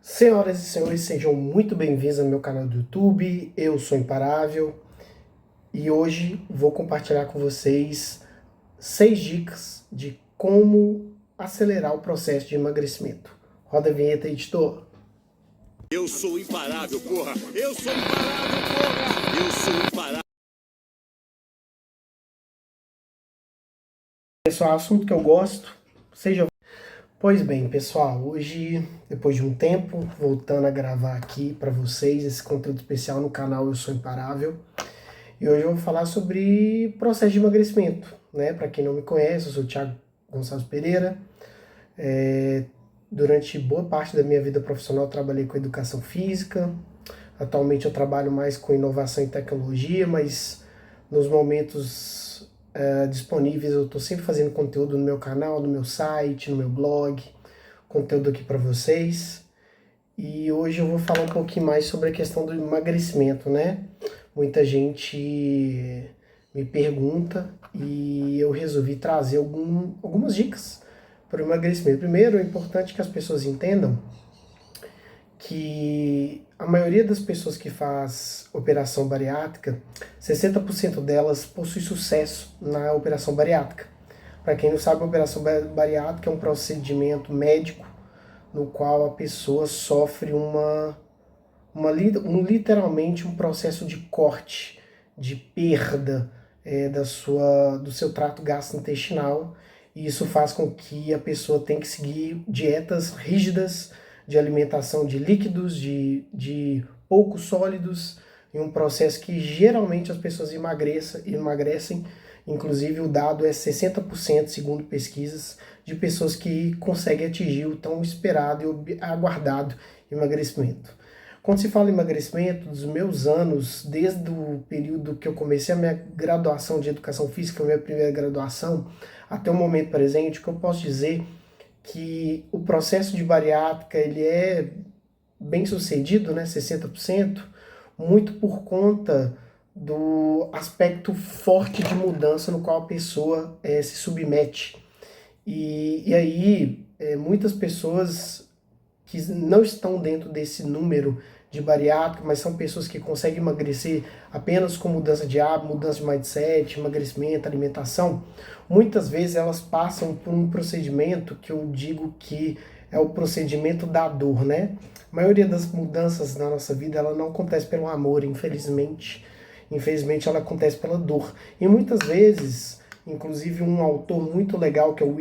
Senhoras e senhores, sejam muito bem-vindos ao meu canal do YouTube. Eu sou Imparável e hoje vou compartilhar com vocês 6 dicas de como acelerar o processo de emagrecimento. Roda a vinheta, editor. Eu sou imparável, porra! Eu sou imparável, porra! Eu sou imparável. Pessoal, assunto que eu gosto, seja... Pois bem, pessoal, hoje, depois de um tempo, voltando a gravar aqui para vocês esse conteúdo especial no canal Eu Sou Imparável. E hoje eu vou falar sobre processo de emagrecimento, né? Para quem não me conhece, eu sou o Thiago Gonçalves Pereira. Durante boa parte da minha vida profissional eu trabalhei com educação física. Atualmente eu trabalho mais com inovação e tecnologia, mas nos momentos disponíveis eu estou sempre fazendo conteúdo no meu canal, no meu site, no meu blog, conteúdo aqui para vocês. E hoje eu vou falar um pouquinho mais sobre a questão do emagrecimento, né? Muita gente me pergunta e eu resolvi trazer algumas dicas para o emagrecimento. Primeiro, é importante que as pessoas entendam que a maioria das pessoas que faz operação bariátrica, 60% delas possui sucesso na operação bariátrica. Para quem não sabe, a operação bariátrica é um procedimento médico no qual a pessoa sofre literalmente um processo de corte, de perda do seu trato gastrointestinal, e isso faz com que a pessoa tenha que seguir dietas rígidas de alimentação de líquidos, de poucos sólidos, em um processo que geralmente as pessoas emagrecem, inclusive o dado é 60%, segundo pesquisas, de pessoas que conseguem atingir o tão esperado e aguardado emagrecimento. Quando se fala em emagrecimento, dos meus anos, desde o período que eu comecei a minha graduação de educação física, a minha primeira graduação, até o momento presente, o que eu posso dizer que o processo de bariátrica ele é bem sucedido, né, 60%, muito por conta do aspecto forte de mudança no qual a pessoa se submete. E aí, muitas pessoas que não estão dentro desse número de bariátrica, mas são pessoas que conseguem emagrecer apenas com mudança de hábito, mudança de mindset, emagrecimento, alimentação, muitas vezes elas passam por um procedimento que eu digo que é o procedimento da dor, né? A maioria das mudanças na nossa vida, ela não acontece pelo amor, infelizmente. Infelizmente, ela acontece pela dor. E muitas vezes, inclusive um autor muito legal, que é o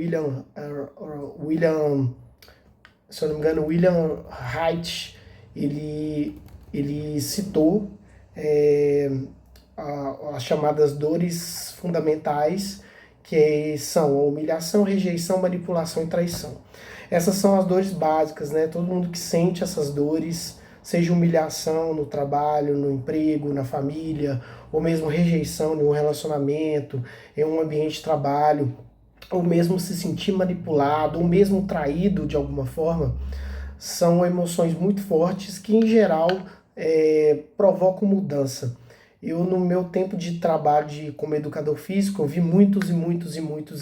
se eu não me engano, William Reich, ele citou as chamadas dores fundamentais, que são a humilhação, rejeição, manipulação e traição. Essas são as dores básicas, né? Todo mundo que sente essas dores, seja humilhação no trabalho, no emprego, na família, ou mesmo rejeição em um relacionamento, em um ambiente de trabalho, ou mesmo se sentir manipulado, ou mesmo traído de alguma forma, são emoções muito fortes que, em geral, provocam mudança. Eu, no meu tempo de trabalho como educador físico, eu vi muitas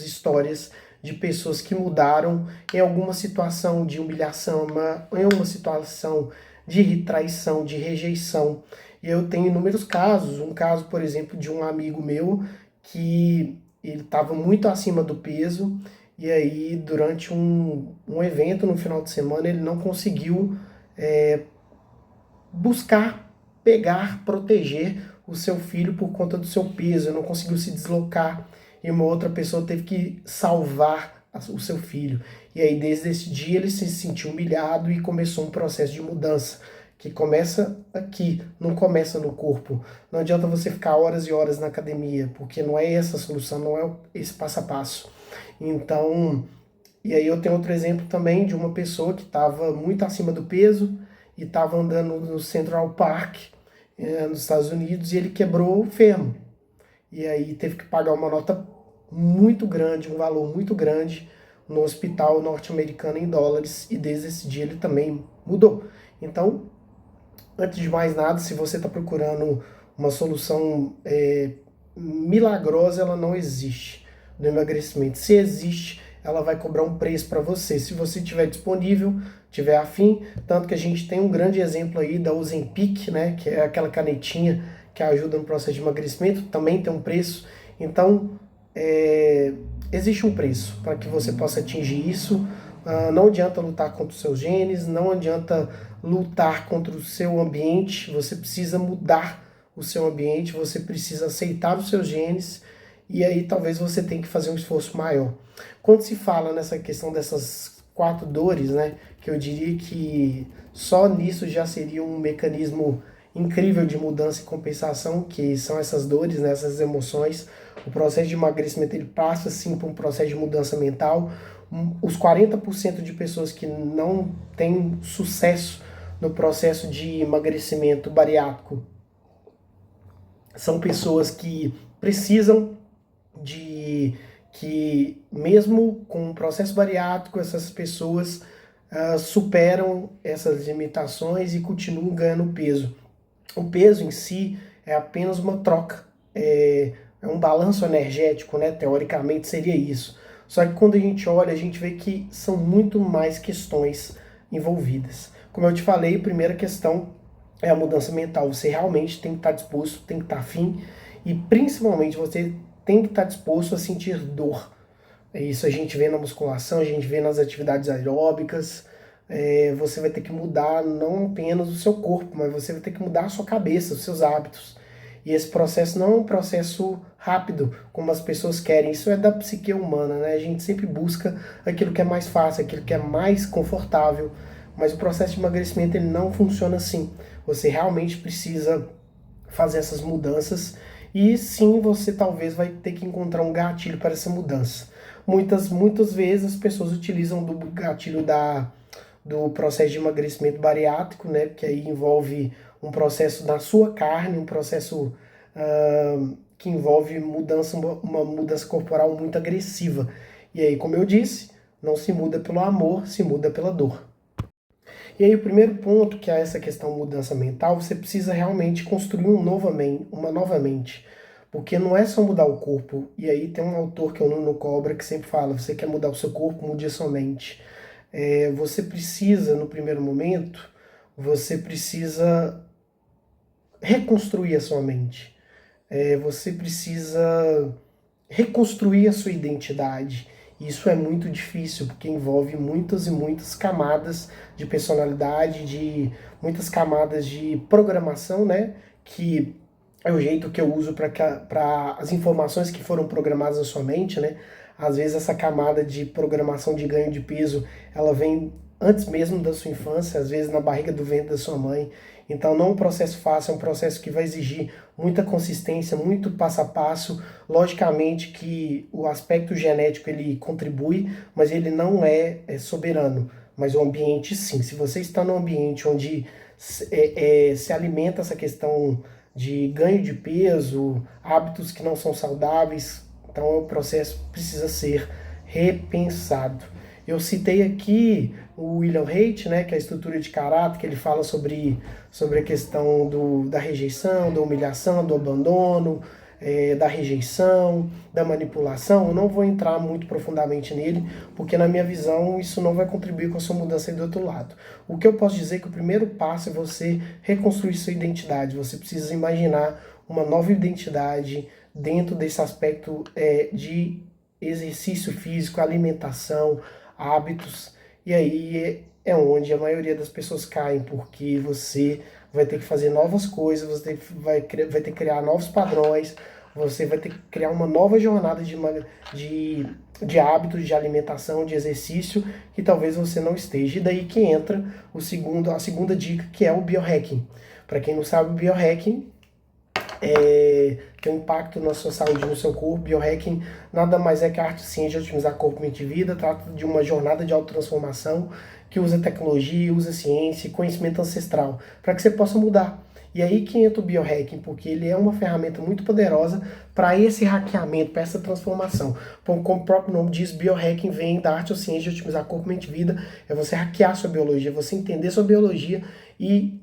histórias de pessoas que mudaram em alguma situação de humilhação, em uma situação de traição, de rejeição. E eu tenho inúmeros casos. Um caso, por exemplo, de um amigo meu que ele estava muito acima do peso, e aí durante um evento no final de semana ele não conseguiu buscar, pegar, proteger o seu filho por conta do seu peso, não conseguiu se deslocar, e uma outra pessoa teve que salvar o seu filho. E aí desde esse dia ele se sentiu humilhado e começou um processo de mudança, que começa aqui, não começa no corpo. Não adianta você ficar horas e horas na academia, porque não é essa a solução, não é esse passo a passo. Então, e aí eu tenho outro exemplo também de uma pessoa que estava muito acima do peso e estava andando no Central Park, nos Estados Unidos, e ele quebrou o fêmur. E aí teve que pagar uma nota muito grande, um valor muito grande, no hospital norte-americano em dólares, e desde esse dia ele também mudou. Então, antes de mais nada, se você está procurando uma solução milagrosa, ela não existe no emagrecimento. Se existe, ela vai cobrar um preço para você. Se você tiver disponível, tiver afim, tanto que a gente tem um grande exemplo aí da Ozempic, né, que é aquela canetinha que ajuda no processo de emagrecimento, também tem um preço. Então, existe um preço para que você possa atingir isso. Não adianta lutar contra os seus genes, não adianta lutar contra o seu ambiente, você precisa mudar o seu ambiente, você precisa aceitar os seus genes, e aí talvez você tenha que fazer um esforço maior. Quando se fala nessa questão dessas 4 dores, né, que eu diria que só nisso já seria um mecanismo incrível de mudança e compensação, que são essas dores, né, essas emoções. O processo de emagrecimento ele passa sim por um processo de mudança mental. Os 40% de pessoas que não têm sucesso no processo de emagrecimento bariátrico são pessoas que precisam de que, mesmo com o processo bariátrico, essas pessoas superam essas limitações e continuam ganhando peso. O peso em si é apenas uma troca, é um balanço energético, né? Teoricamente seria isso. Só que quando a gente olha, a gente vê que são muito mais questões envolvidas. Como eu te falei, a primeira questão é a mudança mental. Você realmente tem que estar disposto, tem que estar afim, e principalmente você tem que estar disposto a sentir dor. Isso a gente vê na musculação, a gente vê nas atividades aeróbicas. Você vai ter que mudar não apenas o seu corpo, mas você vai ter que mudar a sua cabeça, os seus hábitos. E esse processo não é um processo rápido, como as pessoas querem. Isso é da psique humana, né? A gente sempre busca aquilo que é mais fácil, aquilo que é mais confortável. Mas o processo de emagrecimento ele não funciona assim. Você realmente precisa fazer essas mudanças, e sim, você talvez vai ter que encontrar um gatilho para essa mudança. Muitas vezes as pessoas utilizam do gatilho do processo de emagrecimento bariátrico, né, que aí envolve um processo na sua carne, um processo que envolve uma mudança corporal muito agressiva. E aí, como eu disse, não se muda pelo amor, se muda pela dor. E aí o primeiro ponto, que é essa questão mudança mental, você precisa realmente construir uma nova mente. Porque não é só mudar o corpo. E aí tem um autor que é o Nuno Cobra que sempre fala, você quer mudar o seu corpo, mude a sua mente. Você precisa, no primeiro momento, você precisa reconstruir a sua mente. Você precisa reconstruir a sua identidade. Isso é muito difícil, porque envolve muitas e muitas camadas de personalidade, de muitas camadas de programação, né? Que é o jeito que eu uso para as informações que foram programadas na sua mente, né? Às vezes essa camada de programação de ganho de peso, ela vem antes mesmo da sua infância, às vezes na barriga do ventre da sua mãe. Então não é um processo fácil, é um processo que vai exigir muita consistência, muito passo a passo. Logicamente que o aspecto genético ele contribui, mas ele não é soberano. Mas o ambiente sim. Se você está num ambiente onde se alimenta essa questão de ganho de peso, hábitos que não são saudáveis, então o processo precisa ser repensado. Eu citei aqui o William Haidt, né, que é a estrutura de caráter, que ele fala sobre a questão da rejeição, da humilhação, do abandono, da rejeição, da manipulação. Eu não vou entrar muito profundamente nele, porque na minha visão isso não vai contribuir com a sua mudança aí do outro lado. O que eu posso dizer é que o primeiro passo é você reconstruir sua identidade. Você precisa imaginar uma nova identidade dentro desse aspecto de exercício físico, alimentação, hábitos, e aí é onde a maioria das pessoas caem, porque você vai ter que fazer novas coisas, você vai ter que criar novos padrões, você vai ter que criar uma nova jornada de hábitos, de alimentação, de exercício, que talvez você não esteja. E daí que entra a segunda dica, que é o biohacking. Para quem não sabe, o biohacking tem um impacto na sua saúde, no seu corpo. Biohacking nada mais é que a arte e ciência de otimizar corpo, mente e vida. Trata de uma jornada de autotransformação que usa tecnologia, usa ciência e conhecimento ancestral para que você possa mudar. E aí que entra o biohacking, porque ele é uma ferramenta muito poderosa para esse hackeamento, para essa transformação. Como o próprio nome diz, biohacking vem da arte ou ciência de otimizar corpo, mente e vida. É você hackear sua biologia, você entender sua biologia e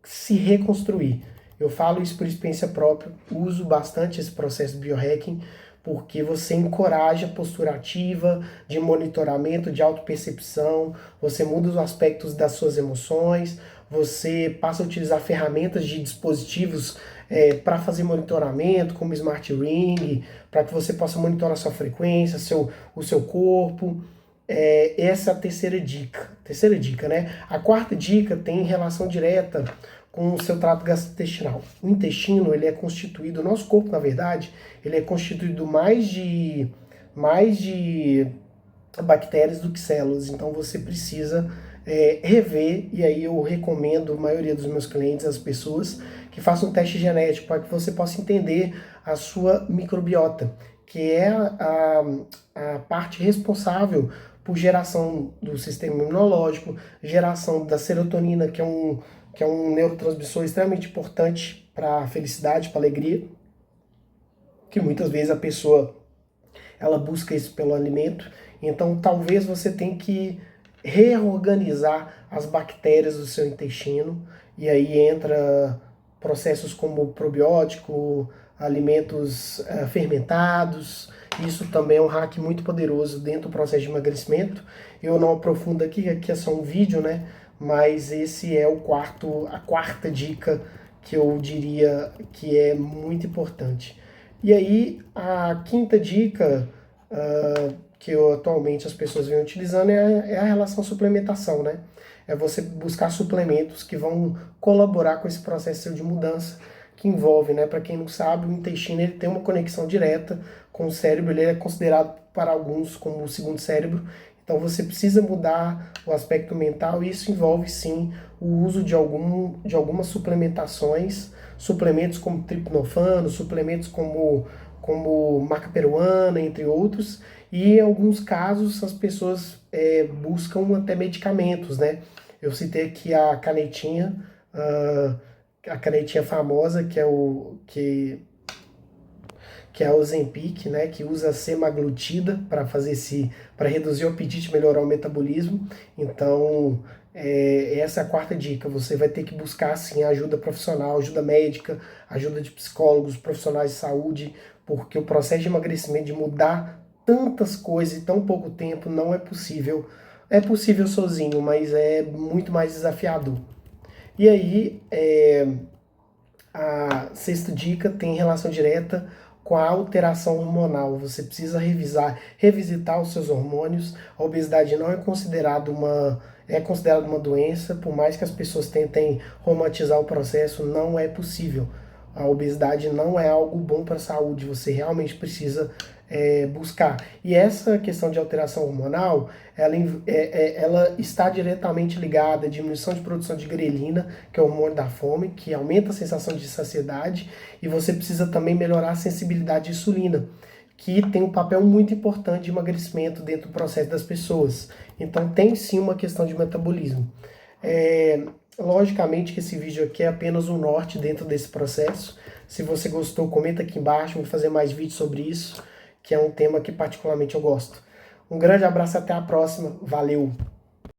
se reconstruir. Eu falo isso por experiência própria, uso bastante esse processo de biohacking, porque você encoraja a postura ativa, de monitoramento, de autopercepção, você muda os aspectos das suas emoções, você passa a utilizar ferramentas de dispositivos para fazer monitoramento, como Smart Ring, para que você possa monitorar sua frequência, o seu corpo. Essa é a terceira dica. Terceira dica, né? A quarta dica tem relação direta com o seu trato gastrointestinal. O intestino, ele é constituído, o nosso corpo, na verdade, ele é constituído mais de bactérias do que células. Então você precisa rever, e aí eu recomendo a maioria dos meus clientes, as pessoas, que façam um teste genético para que você possa entender a sua microbiota, que é a parte responsável por geração do sistema imunológico, geração da serotonina, que é um neurotransmissor extremamente importante para a felicidade, para a alegria, que muitas vezes a pessoa ela busca isso pelo alimento. Então talvez você tenha que reorganizar as bactérias do seu intestino, e aí entra processos como probiótico, alimentos fermentados. Isso também é um hack muito poderoso dentro do processo de emagrecimento. Eu não aprofundo aqui é só um vídeo, né? Mas esse é a quarta dica que eu diria que é muito importante. E aí, a quinta dica que atualmente as pessoas vêm utilizando é a relação suplementação, né? É você buscar suplementos que vão colaborar com esse processo de mudança que envolve, né? Para quem não sabe, o intestino ele tem uma conexão direta com o cérebro, ele é considerado para alguns como o segundo cérebro. Então você precisa mudar o aspecto mental, e isso envolve sim o uso de algumas suplementações, suplementos como triptofano, suplementos como maca peruana, entre outros, e em alguns casos as pessoas buscam até medicamentos, né? Eu citei aqui a canetinha famosa, que é a Ozempic, né, que usa semaglutida para reduzir o apetite, melhorar o metabolismo. Então, essa é a quarta dica. Você vai ter que buscar sim ajuda profissional, ajuda médica, ajuda de psicólogos, profissionais de saúde, porque o processo de emagrecimento, de mudar tantas coisas em tão pouco tempo, não é possível. É possível sozinho, mas é muito mais desafiador. E aí, a sexta dica tem relação direta com a alteração hormonal. Você precisa revisitar os seus hormônios. A obesidade não é considerada uma doença, por mais que as pessoas tentem romantizar o processo, não é possível. A obesidade não é algo bom para a saúde, você realmente precisa buscar. E essa questão de alteração hormonal, ela está diretamente ligada à diminuição de produção de grelina, que é o hormônio da fome, que aumenta a sensação de saciedade, e você precisa também melhorar a sensibilidade à insulina, que tem um papel muito importante de emagrecimento dentro do processo das pessoas. Então tem sim uma questão de metabolismo. Logicamente que esse vídeo aqui é apenas um norte dentro desse processo. Se você gostou, comenta aqui embaixo, vou fazer mais vídeos sobre isso, que é um tema que particularmente eu gosto. Um grande abraço, até a próxima, valeu!